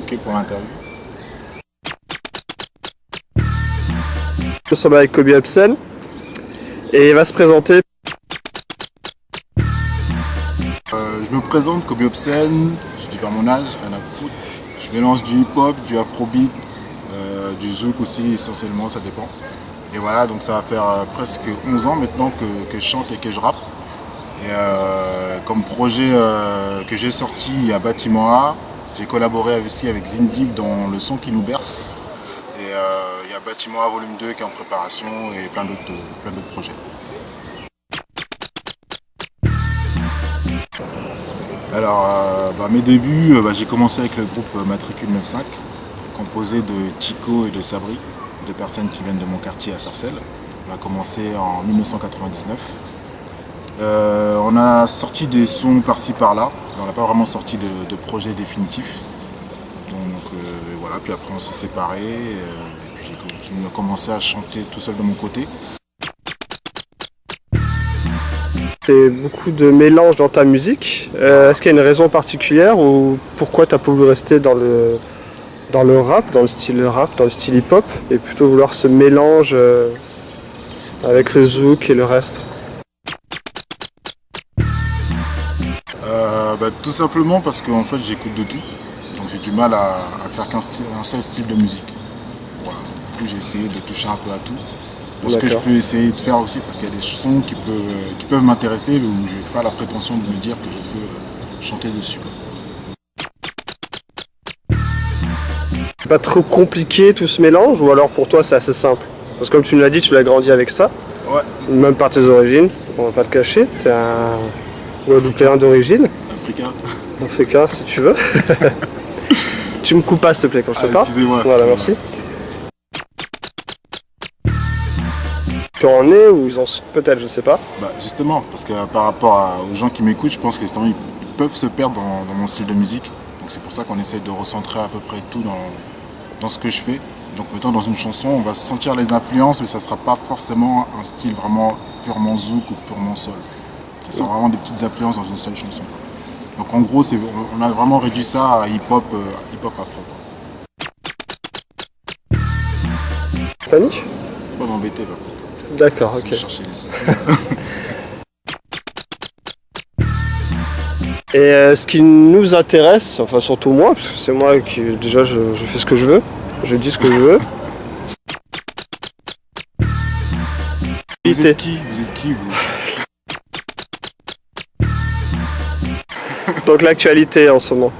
OK pour l'interview. Je suis avec Kobe Hobson et il va se présenter. Je me présente, Kobe Hobson, je dis pas mon âge, rien à foutre. Je mélange du hip-hop, du afrobeat, du zouk aussi essentiellement, ça dépend. Et voilà, donc ça va faire presque 11 ans maintenant que je chante et que je rappe. Et comme projet que j'ai sorti, il y a Bâtiment A. J'ai collaboré aussi avec Zindib dans Le son qui nous berce. Et il y a Bâtiment A volume 2 qui est en préparation et plein d'autres projets. Alors, mes débuts, j'ai commencé avec le groupe Matricule 95, composé de Chico et de Sabri, deux personnes qui viennent de mon quartier à Sarcelles. On a commencé en 1999. On a sorti des sons par-ci par-là, mais on n'a pas vraiment sorti de projet définitif. Donc voilà, puis après on s'est séparés, et puis j'ai continué à commencer à chanter tout seul de mon côté. C'est beaucoup de mélange dans ta musique. Est-ce qu'il y a une raison particulière ou pourquoi tu as pas voulu rester dans le rap, dans le style hip-hop, et plutôt vouloir ce mélange avec le zouk et le reste? Tout simplement parce qu'en fait j'écoute de tout, donc j'ai du mal à faire un seul style de musique. Voilà. Du coup j'ai essayé de toucher un peu à tout. Pour ce que je peux essayer de faire aussi, parce qu'il y a des sons qui peuvent m'intéresser, mais où je n'ai pas la prétention de me dire que je peux chanter dessus. C'est pas trop compliqué tout ce mélange, ou alors pour toi c'est assez simple? Parce que comme tu me l'as dit, tu l'as grandi avec ça, ouais. Même par tes origines, on va pas te cacher, tu es un Guadeloupéen d'origine. Africain si tu veux. Tu me coupes pas s'il te plaît quand je te parle. Excusez-moi. Voilà, merci. Tu en es ou ils en sont peut-être, je sais pas. Justement, parce que par rapport aux gens qui m'écoutent, je pense qu'ils peuvent se perdre dans mon style de musique. Donc c'est pour ça qu'on essaie de recentrer à peu près tout dans ce que je fais. Donc mettons dans une chanson, on va sentir les influences, mais ça ne sera pas forcément un style vraiment purement zouk ou purement soul. Ça sera vraiment des petites influences dans une seule chanson. Donc en gros, on a vraiment réduit ça à hip-hop afro. Panique ? Faut pas m'embêter par contre. D'accord, ok. Chercher des soucis. Et ce qui nous intéresse, enfin surtout moi, parce que c'est moi qui déjà je fais ce que je veux, je dis ce que je veux. Vous êtes qui vous? Donc l'actualité en ce moment.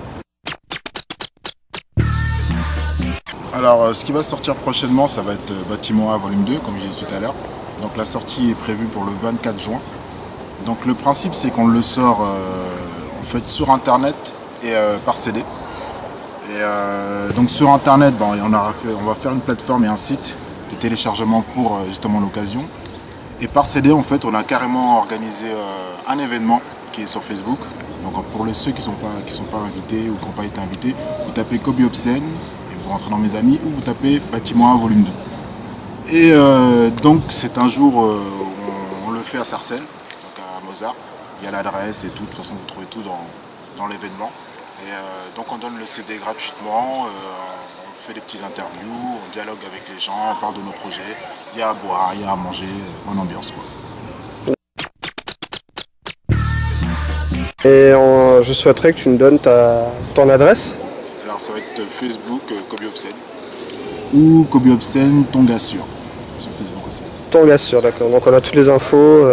Alors ce qui va sortir prochainement, ça va être Bâtiment A volume 2, comme j'ai dit tout à l'heure. Donc la sortie est prévue pour le 24 juin. Donc le principe c'est qu'on le sort en fait sur internet et par CD. Et donc sur internet, on va faire une plateforme et un site de téléchargement pour justement l'occasion. Et par CD en fait on a carrément organisé un événement qui est sur Facebook. Donc pour ceux qui sont pas invités ou qui n'ont pas été invités, vous tapez Kobe Hobson et vous rentrez dans mes amis, ou vous tapez Bâtiment 1 volume 2. Et donc c'est un jour où on le fait à Sarcelles, donc à Mozart. Il y a l'adresse et tout, de toute façon vous trouvez tout dans l'événement. Et donc on donne le CD gratuitement, on fait des petites interviews, on dialogue avec les gens, on parle de nos projets. Il y a à boire, il y a à manger, bonne ambiance quoi. Et je souhaiterais que tu me donnes ton adresse. Alors ça va être Facebook Kobe Hobson ou Kobe Hobson Tonga Sur Facebook aussi. Tonga Sur, d'accord. Donc on a toutes les infos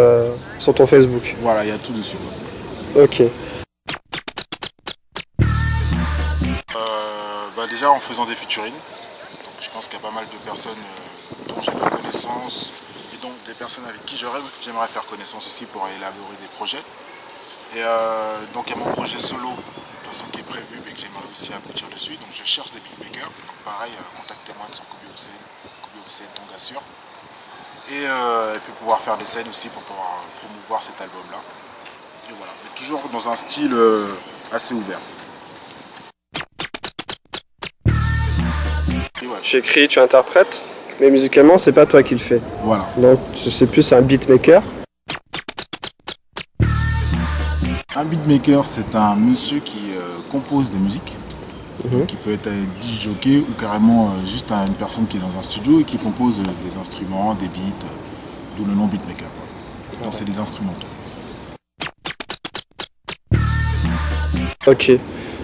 sur ton Facebook. Voilà, il y a tout dessus quoi. Ok. Déjà en faisant des featuring, donc je pense qu'il y a pas mal de personnes dont j'ai fait connaissance et donc des personnes avec qui j'aimerais faire connaissance aussi pour élaborer des projets. Et donc il y a mon projet solo de toute façon qui est prévu mais que j'aimerais aussi aboutir dessus. Donc je cherche des beatmakers. Donc pareil, contactez-moi sur Kobe Hobson Tonga Sur. Et puis pouvoir faire des scènes aussi pour pouvoir promouvoir cet album-là. Et voilà, mais toujours dans un style assez ouvert. Ouais. Tu écris, tu interprètes, mais musicalement c'est pas toi qui le fais. Voilà. Donc c'est plus un beatmaker. Un beatmaker, c'est un monsieur qui compose des musiques. Donc il peut être avec 10 jockeys ou carrément juste une personne qui est dans un studio et qui compose des instruments, des beats, d'où le nom beatmaker. Donc c'est des instrumentaux. Ok.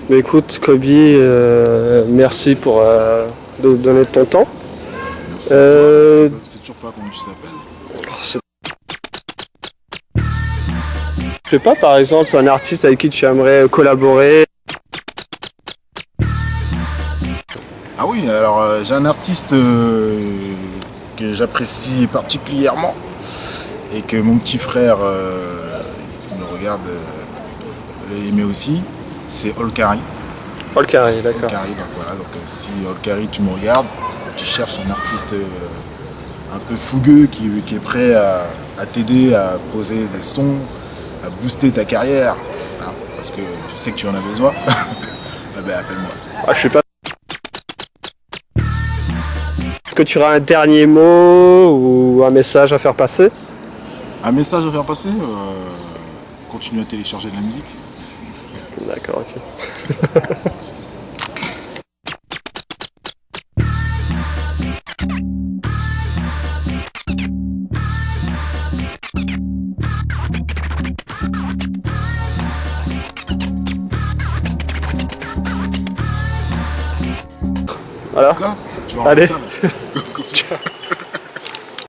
Mais écoute, Kobe, merci pour de donner ton temps. Merci à toi. C'est toujours pas comment tu t'appelles. Je sais pas, par exemple, un artiste avec qui tu aimerais collaborer. Ah oui, alors j'ai un artiste que j'apprécie particulièrement et que mon petit frère qui me regarde aimait aussi, c'est Olkari. Olkari, d'accord. Olkari, donc voilà, donc si Olkari tu me regardes, tu cherches un artiste un peu fougueux qui est prêt à t'aider à poser des sons, à booster ta carrière, hein, parce que je sais que tu en as besoin, ah ben appelle-moi. Ah, je sais pas. Est-ce que tu auras un dernier mot ou un message à faire passer? Un message à faire passer, continue à télécharger de la musique. D'accord, ok. Voilà. Quoi? Tu vas Allez. ça là.